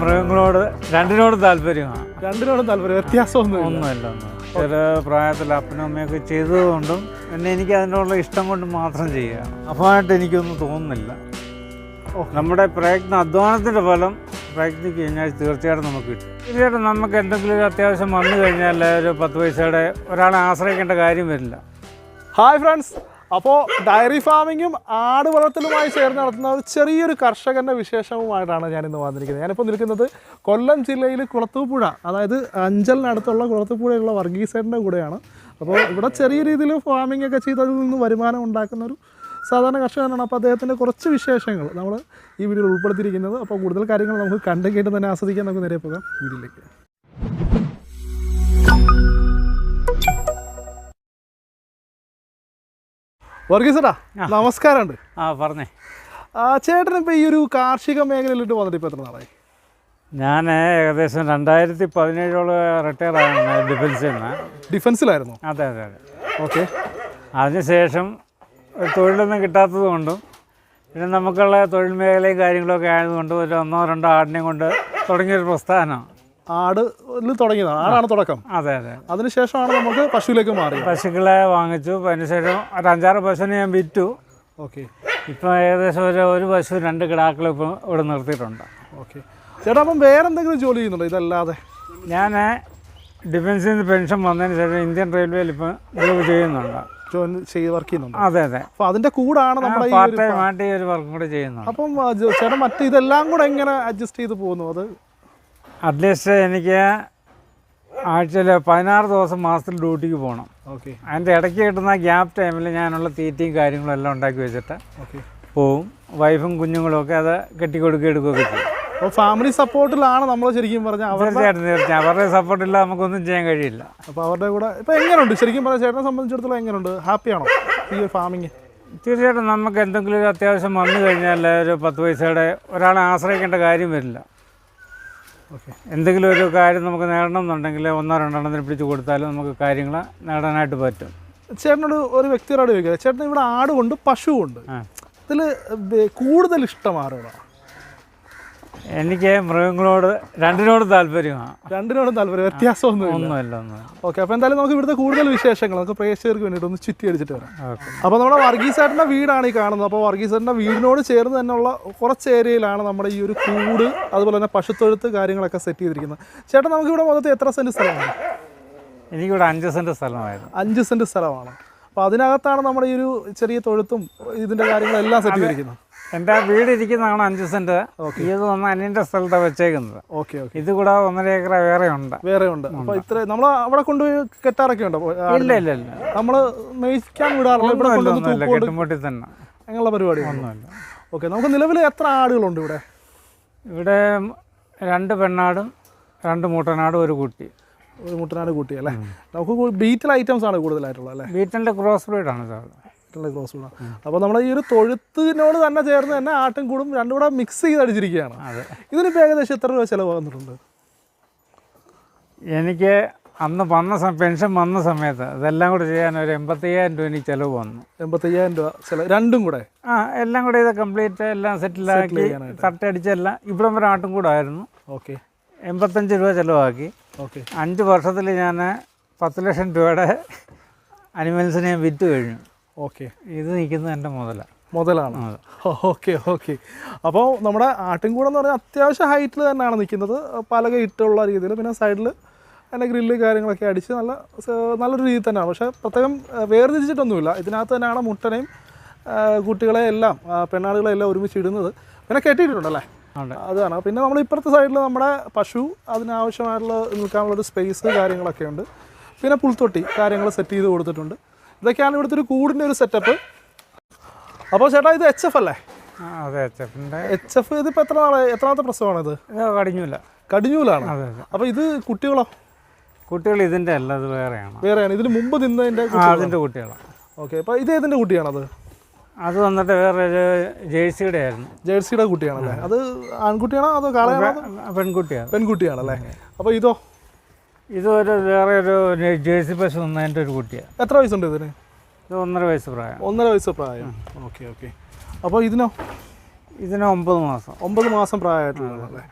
മൃഗങ്ങളോട് രണ്ടിനോടും താല്പര്യമാണ്. രണ്ടിനോടും താല്പര്യം, ഒന്നുമില്ല. ചില പ്രായത്തിൽ അപ്പനും അമ്മയൊക്കെ ചെയ്തതുകൊണ്ടും പിന്നെ എനിക്ക് അതിനുള്ള ഇഷ്ടം കൊണ്ട് മാത്രം ചെയ്യുകയാണ്. അപ്പമായിട്ട് എനിക്കൊന്നും തോന്നുന്നില്ല. നമ്മുടെ പ്രയത്നം, അധ്വാനത്തിൻ്റെ ഫലം പ്രയത്നിച്ച് കഴിഞ്ഞാൽ തീർച്ചയായിട്ടും നമുക്ക് കിട്ടും. തീർച്ചയായിട്ടും നമുക്ക് എന്തെങ്കിലും ഒരു അത്യാവശ്യം വന്നു കഴിഞ്ഞാൽ ഒരു 10 പൈസയുടെ ഒരാളെ ആശ്രയിക്കേണ്ട കാര്യം വരില്ല. ഹായ് ഫ്രണ്ട്സ്, അപ്പോൾ ഡയറി ഫാമിങ്ങും ആട് വളർത്തലുമായി ചേർന്ന് നടത്തുന്ന ഒരു ചെറിയൊരു കർഷകൻ്റെ വിശേഷവുമായിട്ടാണ് ഞാനിന്ന് വന്നിരിക്കുന്നത്. ഞാനിപ്പോൾ നിൽക്കുന്നത് കൊല്ലം ജില്ലയിൽ കുളത്തൂപ്പുഴ, അതായത് അഞ്ചലിനടുത്തുള്ള കുളത്തൂപ്പുഴയുള്ള വർഗീസേട്ടൻ്റെ കൂടെയാണ്. അപ്പോൾ ഇവിടെ ചെറിയ രീതിയിൽ ഫാമിംഗ് ഒക്കെ ചെയ്ത് അതിൽ നിന്ന് വരുമാനം ഉണ്ടാക്കുന്ന ഒരു സാധാരണ കർഷകനാണ്. അപ്പോൾ അദ്ദേഹത്തിൻ്റെ കുറച്ച് വിശേഷങ്ങൾ നമ്മൾ ഈ വീഡിയോയിൽ ഉൾപ്പെടുത്തിയിരിക്കുന്നത്. അപ്പോൾ കൂടുതൽ കാര്യങ്ങൾ നമുക്ക് കണ്ടും കേട്ട് തന്നെ ആസ്വദിക്കാൻ നമുക്ക് നേരെ പോകാം വീഡിയോയിലേക്ക്. വർഗീസേട്ടാ, നമസ്കാരമുണ്ട്. പറഞ്ഞേ. ചേട്ടനിപ്പോൾ ഈ ഒരു കാർഷിക മേഖലയിലിട്ട് വന്നിട്ട് ഇപ്പോൾ എത്ര നാളായി? ഞാൻ ഏകദേശം 2017 റിട്ടയർ ആയിരുന്നു ഡിഫൻസിൽ നിന്ന്. ഡിഫൻസിലായിരുന്നു? അതെ. ഓക്കെ. അതിനുശേഷം തൊഴിലൊന്നും കിട്ടാത്തത് കൊണ്ടും പിന്നെ നമുക്കുള്ള തൊഴിൽ മേഖലയും കാര്യങ്ങളൊക്കെ ആയതുകൊണ്ട് ഒരു 1-2 ആടിനെയും കൊണ്ട് തുടങ്ങിയൊരു പ്രസ്ഥാനമാണ്. ആട് തുടങ്ങിയതാണ്, ആടാണ് തുടക്കം. അതെ. അതിനുശേഷമാണ് നമുക്ക് പശുവിലേക്ക് മാറി. പശുക്കളെ വാങ്ങിച്ചു. അതിനുശേഷം ഒരു 5-6 പശുവിനെ ഞാൻ വിറ്റു. ഓക്കെ. ഇപ്പം ഏകദേശം ഒരു പശു 2 കിടാക്കൾ ഇപ്പോൾ ഇവിടെ നിർത്തിയിട്ടുണ്ട്. ഓക്കെ. ചേട്ടാ, അപ്പം വേറെ എന്തെങ്കിലും ജോലി ചെയ്യുന്നുണ്ടോ ഇതല്ലാതെ? ഞാൻ ഡിഫൻസിൽ നിന്ന് പെൻഷൻ വന്നതിന് ശേഷം ഇന്ത്യൻ റെയിൽവേയിൽ ഇപ്പം ജോലി ചെയ്യുന്നുണ്ട്. വർക്ക് ചെയ്യുന്നുണ്ട്? അതെ. അപ്പോൾ അതിൻ്റെ കൂടാണ് നമ്മുടെ പാർട്ട് ടൈം ആയിട്ട് ഈ ഒരു വർക്കും കൂടെ ചെയ്യുന്നത്. അപ്പം ചേട്ടാ, മറ്റേ ഇതെല്ലാം കൂടെ എങ്ങനെ അഡ്ജസ്റ്റ് ചെയ്ത് പോകുന്നു? അത് അറ്റ്ലീസ്റ്റ് എനിക്ക് ആഴ്ചയിൽ 16 ദിവസം മാസത്തിൽ ഡ്യൂട്ടിക്ക് പോകണം. ഓക്കെ. അതിൻ്റെ ഇടയ്ക്ക് കിട്ടുന്ന ഗ്യാപ്പ് ടൈമിൽ ഞാനുള്ള തീറ്റയും കാര്യങ്ങളും എല്ലാം ഉണ്ടാക്കി വെച്ചിട്ട് പോവും. വൈഫും കുഞ്ഞുങ്ങളും ഒക്കെ അത് കെട്ടിക്കൊടുക്കുകയും എടുക്കുകയൊക്കെ ചെയ്യും. അപ്പോൾ ഫാമിലി സപ്പോർട്ടിലാണ് നമ്മൾ ശരിക്കും പറഞ്ഞാൽ. തീർച്ചയായിട്ടും അവരുടെ സപ്പോർട്ടില്ല നമുക്കൊന്നും ചെയ്യാൻ കഴിയില്ല. അപ്പോൾ അവരുടെ കൂടെ ഇപ്പോൾ എങ്ങനെയുണ്ട് ശരിക്കും പറഞ്ഞാൽ? ചേട്ടനെ സംബന്ധിച്ചിടത്തോളം എങ്ങനെയുണ്ട്? ഹാപ്പിയാണോ ഈ ഒരു ഫാമിങ്? തീർച്ചയായിട്ടും നമുക്ക് എന്തെങ്കിലും ഒരു അത്യാവശ്യം വന്നു കഴിഞ്ഞാൽ ഒരു 10 പൈസയുടെ ഒരാളെ ആശ്രയിക്കേണ്ട കാര്യം വരില്ല. ഓക്കെ. എന്തെങ്കിലും ഒരു കാര്യം നമുക്ക് നേടണം എന്നുണ്ടെങ്കിൽ 1-2 പിടിച്ച് കൊടുത്താലും നമുക്ക് കാര്യങ്ങൾ നേടാനായിട്ട് പറ്റും. ചേട്ടനോട് ഒരു വ്യക്തിയോട് ചോദിക്കുക, ചേട്ടൻ ഇവിടെ ആടുകൊണ്ട് പശുവുണ്ട്, ഇതിൽ കൂടുതൽ ഇഷ്ടം ആരോടാണ്? എനിക്ക് മൃഗങ്ങളോട് രണ്ടിനോടും താല്പര്യമാണ്. രണ്ടിനോടും താല്പര്യം, വ്യത്യാസമൊന്നുമില്ല. ഓക്കെ. അപ്പോൾ എന്തായാലും നമുക്ക് ഇവിടുത്തെ കൂടുതൽ വിശേഷങ്ങൾ നമുക്ക് പ്രേക്ഷകർക്ക് വേണ്ടിയിട്ട് ഒന്ന് ചുറ്റി അടിച്ചിട്ട് വരാം. അപ്പോൾ നമ്മുടെ വർഗീസേട്ടൻ്റെ വീടാണ് ഈ കാണുന്നത്. അപ്പോൾ വർഗീസേട്ടൻ്റെ വീടിനോട് ചേർന്ന് തന്നെയുള്ള കുറച്ച് ഏരിയയിലാണ് നമ്മുടെ ഈ ഒരു കൂട്, അതുപോലെ തന്നെ പശുത്തൊഴുത്ത് കാര്യങ്ങളൊക്കെ സെറ്റ് ചെയ്തിരിക്കുന്നത്. ചേട്ടൻ നമുക്ക് ഇവിടെ മൊത്തത്തിൽ എത്ര സെൻറ്റ് സ്ഥലമാണ്? എനിക്കിവിടെ 5 സെൻറ്റ് സ്ഥലമായിരുന്നു. 5 സെൻറ്റ് സ്ഥലമാണ്. അപ്പോൾ അതിനകത്താണ് നമ്മുടെ ഈ ഒരു ചെറിയ തൊഴുത്തും ഇതിൻ്റെ കാര്യങ്ങളെല്ലാം സെറ്റ് ചെയ്തിരിക്കുന്നത്. എൻ്റെ വീട് ഇരിക്കുന്നതാണ് 5 സെൻറ്റ്. ഇത് വന്ന് അനിയൻ്റെ സ്ഥലത്താണ് വെച്ചേക്കുന്നത്. ഓക്കെ. ഇത് കൂടെ 1.5 ഏക്കർ വേറെ ഉണ്ട്. അപ്പോൾ ഇത്ര നമ്മൾ അവിടെ കൊണ്ടുപോയി കെട്ടാറൊക്കെ ഉണ്ടോ? ഇല്ല. നമ്മൾ മേയ്ക്കാൻ വിടാറില്ല, ഇവിടെ കെട്ടുമുട്ടി തന്നെ അങ്ങനെയുള്ള പരിപാടി ഒന്നുമില്ല. ഓക്കെ. നമുക്ക് നിലവിൽ എത്ര ആടുകളുണ്ട് ഇവിടെ? ഇവിടെ 2 പെണ്ണാടും 2 മൂട്ടനാടും ഒരു കുട്ടി. ഒരു മുട്ടനാട് കുട്ടി അല്ലേ? നമുക്ക് ബീറ്റൽ ഐറ്റംസ് ആണ് കൂടുതലായിട്ടുള്ളത് അല്ലേ? ബീറ്റലിൻ്റെ ക്രോസ് ബ്രീഡാണ് സാർ. Cross breed. അപ്പോൾ നമ്മുടെ ഈ ഒരു തൊഴുത്തിനോട് തന്നെ ചേർന്ന് തന്നെ ആട്ടും കൂടും രണ്ടും കൂടെ മിക്സ് ചെയ്ത് അടിച്ചിരിക്കുകയാണ്. ഇതിനിപ്പോൾ ഏകദേശം എത്ര രൂപ ചിലവ് വന്നിട്ടുണ്ട്? എനിക്ക് അന്ന് പെൻഷൻ വന്ന സമയത്ത് ഇതെല്ലാം കൂടെ ചെയ്യാൻ ഒരു 85,000 രൂപ എനിക്ക് ചിലവ് വന്നു. 85,000 രൂപ ചിലവ് രണ്ടും കൂടെ? എല്ലാം കൂടെ ഇത് കംപ്ലീറ്റ് എല്ലാം സെറ്റിലാക്കി തട്ടടിച്ചെല്ലാം ഇവിടം വരെ ആട്ടും കൂടായിരുന്നു. ഓക്കെ. 85 രൂപ ചിലവാക്കി. ഓക്കെ. 5 വർഷത്തിൽ ഞാൻ 10 ലക്ഷം രൂപയുടെ അനിമൽസിനെ ഞാൻ വിറ്റ് കഴിഞ്ഞു. ഓക്കെ. ഇത് നിൽക്കുന്നത് എൻ്റെ മുതലാണ്. ഓക്കെ. അപ്പോൾ നമ്മുടെ ആട്ടിൻകൂടെന്ന് പറഞ്ഞാൽ അത്യാവശ്യം ഹൈറ്റിൽ തന്നെയാണ് നിൽക്കുന്നത്, പലക ഇട്ടുള്ള രീതിയിൽ. പിന്നെ സൈഡിൽ അതിൻ്റെ ഗ്രില്ല് കാര്യങ്ങളൊക്കെ അടിച്ച് നല്ലൊരു രീതിയിൽ തന്നെയാണ്. പക്ഷേ പ്രത്യേകം വേർതിരിച്ചിട്ടൊന്നുമില്ല. ഇതിനകത്ത് തന്നെയാണ് മുട്ടനെയും കുട്ടികളെ എല്ലാം പെണ്ണാടുകളെല്ലാം ഒരുമിച്ച് ഇടുന്നത്. പിന്നെ കെട്ടിയിട്ടുണ്ടല്ലേ? അതാണ്. പിന്നെ നമ്മൾ ഇപ്പുറത്തെ സൈഡിൽ നമ്മുടെ പശു, അതിനാവശ്യമായിട്ടുള്ള നിൽക്കാനുള്ളൊരു സ്പേസ് കാര്യങ്ങളൊക്കെ ഉണ്ട്. പിന്നെ പുൽത്തൊട്ടി കാര്യങ്ങൾ സെറ്റ് ചെയ്ത് കൊടുത്തിട്ടുണ്ട്. ഇതൊക്കെയാണ് ഇവിടുത്തെ ഒരു കൂടിൻ്റെ ഒരു സെറ്റപ്പ്. അപ്പോൾ ചേട്ടാ, ഇത് HF അല്ലേ? അതെ, HF. ഇതിപ്പോൾ എത്രാമത്തെ പ്രസവമാണിത്? കടിഞ്ഞൂലാണ്. അപ്പോൾ ഇത് കുട്ടികളോ? കുട്ടികൾ ഇതിൻ്റെ അല്ല, അത് വേറെയാണ്. ഇതിന് മുമ്പ് നിന്നതിൻ്റെ കുട്ടികളാണ്. ഓക്കെ. അപ്പോൾ ഇത് ഏതിൻ്റെ കുട്ടിയാണത്? അത് വന്നിട്ട് വേറൊരു ജേഴ്സിയുടെ ആയിരുന്നു. ജേഴ്സിയുടെ കുട്ടിയാണല്ലേ? അത് ആൺകുട്ടിയാണോ അതോ കാളയാണോ? പെൺകുട്ടിയാണല്ലേ? അപ്പോൾ ഇതോ? ഇതൊരു വേറെ ഒരു ജേഴ്സി പശു വന്നതിൻ്റെ ഒരു കുട്ടിയാണ്. എത്ര വയസ്സുണ്ട് ഇതിന്? ഇത് 1.5 വയസ്സ് പ്രായം. 1.5 വയസ്സ് പ്രായം. ഓക്കെ. അപ്പോൾ ഇതിനോ? ഇതിന് 9 മാസം. 9 മാസം പ്രായമായിട്ടുള്ളതല്ലേ?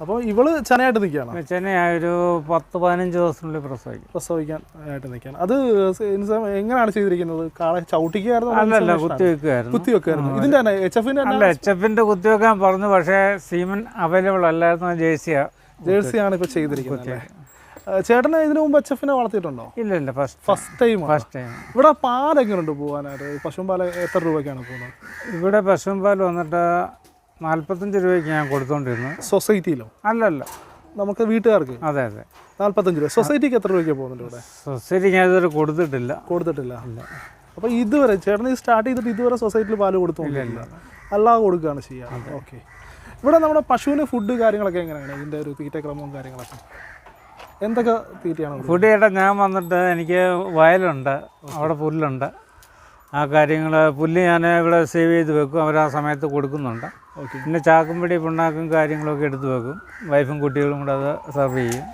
അപ്പോൾ ഇവള് ചെനയായിട്ട് നിൽക്കുകയാണ്. ചെനയായൊരു 10-15 ദിവസത്തിനുള്ളിൽ പ്രസവിക്കാൻ ആയിട്ട് നിൽക്കുകയാണ്. അത് എങ്ങനെയാണ് ചെയ്തിരിക്കുന്നത്? കാളെ ചവിട്ടിക്കായിരുന്നു? അല്ലല്ല, കുത്തിവെക്കായിരുന്നു. ഇതിന്റെ തന്നെ HF-ന്റെ അല്ല, HF-ന്റെ കുത്തിവെക്കാൻ പറഞ്ഞു. പക്ഷേ സീമൻ അവൈലബിൾ അല്ലായിരുന്നു. ജേഴ്സിയാണ് ഇപ്പോൾ ചെയ്തിരിക്കുന്നത്. ചേട്ടന് ഇതിനു മുമ്പ് HF-നെ വളർത്തിയിട്ടുണ്ടോ? ഇല്ല, ഫസ്റ്റ് ടൈം. ഇവിടെ പാൽ എങ്ങനെയുണ്ട് പോകാനായിട്ട്? പശുവും പാൽ എത്ര രൂപയ്ക്കാണ് പോകുന്നത്? ഇവിടെ പശുവും പാൽ വന്നിട്ട് 45 രൂപയ്ക്ക് ഞാൻ കൊടുത്തോണ്ടിരുന്നു. സൊസൈറ്റിയിലോ? അല്ല, നമുക്ക് വീട്ടുകാർക്ക്. അതെ 45 രൂപ. സൊസൈറ്റിക്ക് എത്ര രൂപയ്ക്ക് പോകുന്നുണ്ട് ഇവിടെ? സൊസൈറ്റി ഞാൻ ഇതുവരെ കൊടുത്തിട്ടില്ല. അപ്പോൾ ഇതുവരെ ചേട്ടൻ സ്റ്റാർട്ട് ചെയ്തിട്ട് ഇതുവരെ സൊസൈറ്റിയിൽ പാല് കൊടുത്തോണ്ടില്ല, അല്ലാതെ കൊടുക്കുകയാണ് ചെയ്യാറ്. ഓക്കെ. ഇവിടെ നമ്മുടെ പശുവിന് ഫുഡ് കാര്യങ്ങളൊക്കെ എങ്ങനെയാണ്? ഇതിൻ്റെ ഒരു തീറ്റക്രമവും കാര്യങ്ങളൊക്കെ എന്തൊക്കെ തീറ്റയാണ്? ഫുഡ് ചേട്ടാ, ഞാൻ വന്നിട്ട് എനിക്ക് വയലുണ്ട്, അവിടെ പുല്ലുണ്ട്. ആ കാര്യങ്ങൾ പുല്ല് ഞാൻ ഇവിടെ സേവ് ചെയ്ത് വെക്കും. അവർ ആ സമയത്ത് കൊടുക്കുന്നുണ്ട്. പിന്നെ ചാക്കുംപടി പിണ്ണാക്കും കാര്യങ്ങളൊക്കെ എടുത്ത് വെക്കും. വൈഫും കുട്ടികളും കൂടെ അത് സെർവ് ചെയ്യും.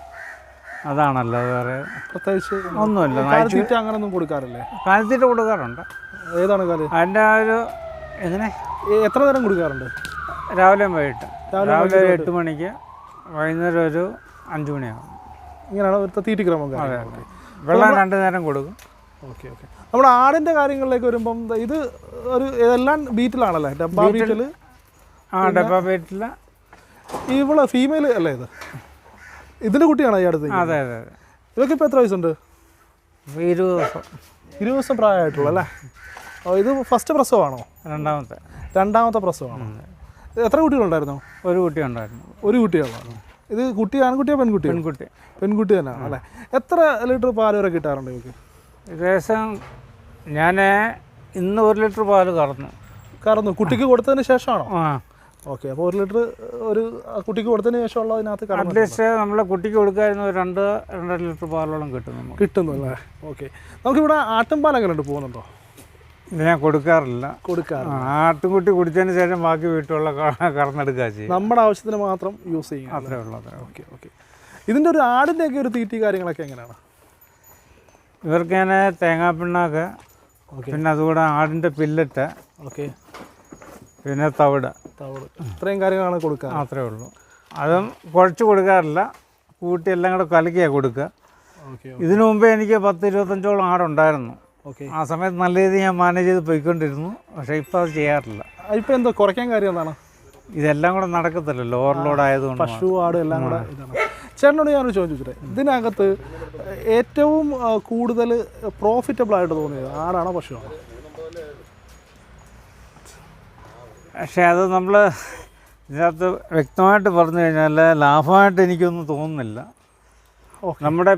അതാണല്ലോ, വേറെ പ്രത്യേകിച്ച് ഒന്നുമില്ല. കാലിത്തീറ്റ അങ്ങനെയൊന്നും കൊടുക്കാറില്ലേ? കാലിത്തീറ്റ കൊടുക്കാറുണ്ട്. ഏതാണ് കാല്? അതിൻ്റെ ആ ഒരു എങ്ങനെ എത്ര നേരം കൊടുക്കാറുണ്ട്? രാവിലെയും വൈകിട്ട്. രാവിലെ ഒരു 8 മണിക്ക്, വൈകുന്നേരം ഒരു 5 മണിയാകും. ഇങ്ങനെയാണ് ഇവിടുത്തെ തീറ്റക്രമം. അതെ, വെള്ളം 2 നേരം കൊടുക്കും. ഓക്കെ. നമ്മുടെ ആടിൻ്റെ കാര്യങ്ങളിലേക്ക് വരുമ്പം ഇത് ഒരു എല്ലാം ബീറ്റിലാണല്ലേ? ഡബ്ബ ബീറ്റിൽ. ഡബ്ബ ബീറ്റിൽ. ഇവള് ഫീമെയിൽ അല്ലേ? ഇതിൻ്റെ കുട്ടിയാണോ ഈ അടുത്ത്? അതെ. ഇവർക്ക് ഇപ്പോൾ എത്ര വയസ്സുണ്ട്? 20 ദിവസം പ്രായമായിട്ടുള്ളൂ അല്ലേ? ഇത് ഫസ്റ്റ് പ്രസവമാണോ? രണ്ടാമത്തെ പ്രസവമാണോ? എത്ര കുട്ടികളുണ്ടായിരുന്നു? ഒരു കുട്ടി ഉണ്ടായിരുന്നു. ഒരു കുട്ടികളാണ്. ഇത് കുട്ടി ആൺകുട്ടിയോ പെൺകുട്ടി? പെൺകുട്ടി തന്നെയാണ് അല്ലേ? എത്ര ലിറ്റർ പാൽ വരെ കിട്ടാറുണ്ട് ഇവർക്ക്? ഏകദേശം ഞാൻ ഇന്ന് 1 ലിറ്റർ പാല് കറന്നു. കുട്ടിക്ക് കൊടുത്തതിന് ശേഷമാണോ? ഓക്കെ. അപ്പോൾ 1 ലിറ്റർ ഒരു കുട്ടിക്ക് കൊടുത്തതിന് ശേഷമുള്ള അതിനകത്ത് അറ്റ്ലീസ്റ്റ് നമ്മളെ കുട്ടിക്ക് കൊടുക്കാതിരുന്ന 2-2.5 ലിറ്റർ പാലോളം കിട്ടുന്നു അല്ലേ? ഓക്കെ. നമുക്കിവിടെ ആട്ടുംപാൽ എങ്ങനെ ഉണ്ട്? പോകുന്നുണ്ടോ? ഞാൻ കൊടുക്കാറില്ല. ആട്ടുംകുട്ടി കുടിച്ചതിന് ശേഷം ബാക്കി വീട്ടിലുള്ള കറന്നെടുക്കുക ചെയ്യും. നമ്മുടെ ആവശ്യത്തിന് മാത്രം യൂസ് ചെയ്യും. അത്രേ ഉള്ളൂ. ഓക്കെ. ഇതിൻ്റെ ഒരു ആടിൻ്റെയൊക്കെ ഒരു തീറ്റി കാര്യങ്ങളൊക്കെ എങ്ങനെയാണ്? ഇവർക്ക് ഞാൻ തേങ്ങാപ്പിണ്ണാക്ക്, പിന്നെ അതുകൂടെ ആടിൻ്റെ പില്ലറ്റ്, പിന്നെ തവിട്, ഇത്രയും കാര്യങ്ങളാണ് കൊടുക്കുക. അത്രേ ഉള്ളൂ. അതും കുഴച്ച് കൊടുക്കാറില്ല, കൂട്ടി എല്ലാം കൂടെ കലക്കിയാണ് കൊടുക്കുക. ഇതിനു മുമ്പേ എനിക്ക് 10-25ഓളം ആടുണ്ടായിരുന്നു. ആ സമയത്ത് നല്ല രീതിയിൽ ഞാൻ മാനേജ് ചെയ്ത് പോയിക്കൊണ്ടിരുന്നു. പക്ഷേ ഇപ്പോൾ അത് ചെയ്യാറില്ല. ഇപ്പോൾ എന്തോ കുറയ്ക്കാൻ കാര്യം എന്താണ്? ഇതെല്ലാം കൂടെ നടക്കത്തില്ലല്ലോ, ഓവർലോഡ് ആയതുകൊണ്ട്. പശു ആട് എല്ലാം കൂടെ ഇതാണ്. ചേട്ടനോട് ഞാനൊരു ചോദിച്ചിട്ട്, ഇതിനകത്ത് ഏറ്റവും കൂടുതൽ പ്രോഫിറ്റബിൾ ആയിട്ട് തോന്നിയത് ആടാണോ പശുവാണോ? പക്ഷേ അത് നമ്മൾ ഇതിനകത്ത് വ്യക്തമായിട്ട് പറഞ്ഞു കഴിഞ്ഞാൽ ലാഭമായിട്ട് എനിക്കൊന്നും തോന്നുന്നില്ല. നമ്മുടെ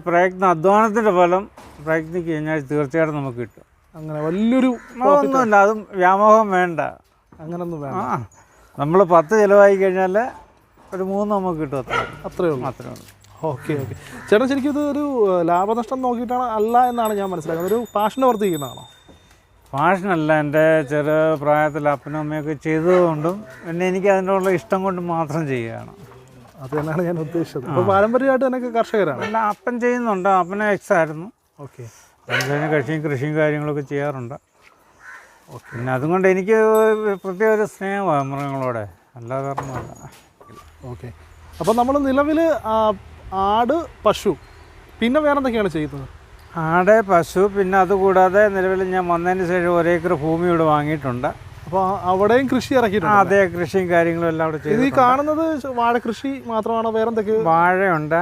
അധ്വാനത്തിൻ്റെ ഫലം പ്രയത്നിക്ക് കഴിഞ്ഞാൽ തീർച്ചയായിട്ടും നമുക്ക് കിട്ടും. അങ്ങനെ വലിയൊരു ഒന്നുമില്ല, അതും വ്യാമോഹം വേണ്ട. അങ്ങനൊന്നും വേണ്ട. നമ്മൾ 10 ചിലവായി കഴിഞ്ഞാൽ ഒരു 3 നമുക്ക് കിട്ടും. അത്രേ ഉള്ളൂ. ഓക്കെ. ചേട്ടൻ ശരിക്കും ഇത് ഒരു ലാഭനഷ്ടം നോക്കിയിട്ടാണ് അല്ല എന്നാണ് ഞാൻ മനസ്സിലാക്കുന്നത്. ഒരു പാഷന് വർദ്ധിക്കുന്നതാണോ? പാഷനല്ല, എൻ്റെ ചെറു പ്രായത്തിൽ അപ്പനും അമ്മയൊക്കെ ചെയ്തതുകൊണ്ടും പിന്നെ എനിക്ക് അതിനുള്ള ഇഷ്ടം കൊണ്ട് മാത്രം ചെയ്യുകയാണ്. അത് തന്നെയാണ് ഞാൻ ഉദ്ദേശിച്ചത്. അപ്പോൾ പാരമ്പര്യമായിട്ട് എനിക്ക് കർഷകരാണ്. അല്ല, അപ്പൻ ചെയ്യുന്നുണ്ട്. അപ്പനെ എക്സായിരുന്നു. ഓക്കെ. അതിന് കൃഷിയും കാര്യങ്ങളൊക്കെ ചെയ്യാറുണ്ട്. പിന്നെ അതുകൊണ്ട് എനിക്ക് പ്രത്യേക ഒരു സ്നേഹമാണ് മൃഗങ്ങളോടെ, അല്ലാതെ കാരണമല്ല. ഓക്കെ. അപ്പോൾ നമ്മൾ നിലവിൽ ആട്, പശു, പിന്നെ വേറെ എന്തൊക്കെയാണ് ചെയ്യുന്നത്? ആട്, പശു, പിന്നെ അതുകൂടാതെ നിലവിൽ ഞാൻ വന്നതിന് ശേഷം 1 ഏക്കർ ഭൂമി ഇവിടെ വാങ്ങിയിട്ടുണ്ട്. അപ്പോൾ അവിടെയും കൃഷി ഇറക്കിയിട്ടുണ്ട്? അതെ, കൃഷിയും കാര്യങ്ങളും എല്ലാം അവിടെ ചെയ്തു. ഈ കാണുന്നത് വാഴ കൃഷി മാത്രമാണോ? വേറെ എന്തൊക്കെ? വാഴയുണ്ട്.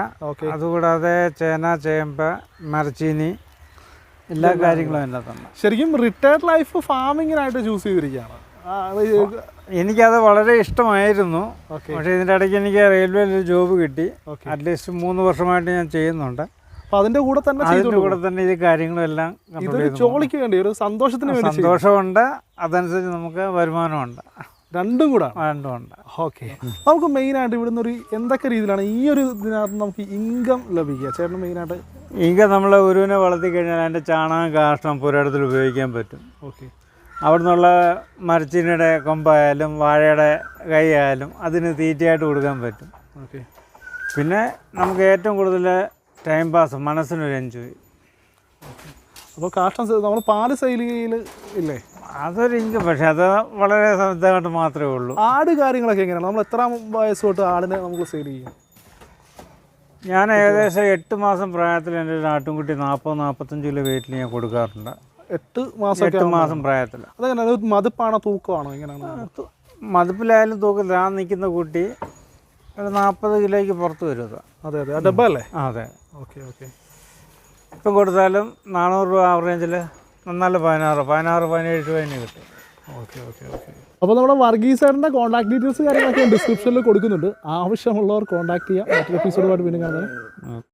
അതുകൂടാതെ ചേന, ചേമ്പ്, മരച്ചീനി, എല്ലാ കാര്യങ്ങളും അതിനകത്തുണ്ട്. ശരിക്കും റിട്ടയർഡ് ലൈഫ് ഫാമിങ്ങിനായിട്ട് ചൂസ് ചെയ്തിരിക്കുകയാണ്. എനിക്കത് വളരെ ഇഷ്ടമായിരുന്നു. പക്ഷേ ഇതിൻ്റെ ഇടയ്ക്ക് എനിക്ക് റെയിൽവേയിൽ ഒരു ജോബ് കിട്ടി. അറ്റ്ലീസ്റ്റ് 3 വർഷമായിട്ട് ഞാൻ ചെയ്യുന്നുണ്ട്. അപ്പോൾ അതിൻ്റെ കൂടെ തന്നെ ഈ കാര്യങ്ങളും എല്ലാം ജോലിക്ക് വേണ്ടി ഒരു സന്തോഷത്തിന് വേണ്ടി സന്തോഷമുണ്ട്, അതനുസരിച്ച് നമുക്ക് വരുമാനമുണ്ട്. രണ്ടും കൂടെ ഉണ്ട്. ഓക്കെ. നമുക്ക് മെയിനായിട്ട് ഇവിടുന്ന് ഒരു എന്തൊക്കെ രീതിയിലാണ് ഈ ഒരു ഇതിനകത്ത് നമുക്ക് ഇൻകം ലഭിക്കുക? ചേട്ടന് മെയിനായിട്ട് ഇൻകം നമ്മൾ ഗുരുവിനെ വളർത്തി കഴിഞ്ഞാൽ അതിൻ്റെ ചാണകം, കാഷ്ടം പുരയിടത്തിൽ ഉപയോഗിക്കാൻ പറ്റും. ഓക്കെ. അവിടെ നിന്നുള്ള മരച്ചീനിയുടെ കൊമ്പായാലും വാഴയുടെ കൈ ആയാലും അതിന് തീറ്റയായിട്ട് കൊടുക്കാൻ പറ്റും. ഓക്കെ. പിന്നെ നമുക്ക് ഏറ്റവും കൂടുതൽ ടൈം പാസ്, മനസ്സിനൊരു എൻജോയ്. അപ്പോൾ കാഷ്ടം നമ്മൾ പാല് സെയിൽ ഇല്ലേ? അതൊരു ഇൻകം, പക്ഷെ അത് വളരെ ഇതായിട്ട് മാത്രമേ ഉള്ളൂ. ആട് കാര്യങ്ങളൊക്കെ എങ്ങനെയാണ്? നമ്മൾ എത്ര വയസ്സ് തൊട്ട് ആടിനെ നമുക്ക് സെയിൽ ചെയ്യും? ഞാൻ ഏകദേശം 8 മാസം പ്രായത്തിൽ എൻ്റെ ഒരു ആട്ടുംകുട്ടി 40-45 കിലോ വെയിറ്റിൽ ഞാൻ കൊടുക്കാറുണ്ട്. 8 മാസം പ്രായത്തിൽ. അതെങ്ങനെ, മതിപ്പാണോ തൂക്കമാണോ എങ്ങനെയാണ്? മതിപ്പിലായാലും തൂക്കത്തിൽ ആ നിൽക്കുന്ന കുട്ടി ഒരു 40 കിലോയ്ക്ക് പുറത്ത് വരും. അതെ അതെ, ഡബ്ബ അല്ലേ? അതെ. Okay okay. ഇപ്പം കൊടുത്താലും 400 രൂപ ആവറേജിൽ നല്ല 16-17 രൂപ കിട്ടും. Okay okay okay. അപ്പോൾ നമ്മുടെ വർഗീസ് സാറിൻ്റെ കോൺടാക്ട് ഡീറ്റെയിൽസ് കാര്യങ്ങളൊക്കെ ഡിസ്ക്രിപ്ഷനിൽ കൊടുക്കുന്നുണ്ട്. ആവശ്യമുള്ളവർ കോൺടാക്ട് ചെയ്യാം. മറ്റൊരു എപ്പിസോഡുമായിട്ട് വീണ്ടും കാണാം.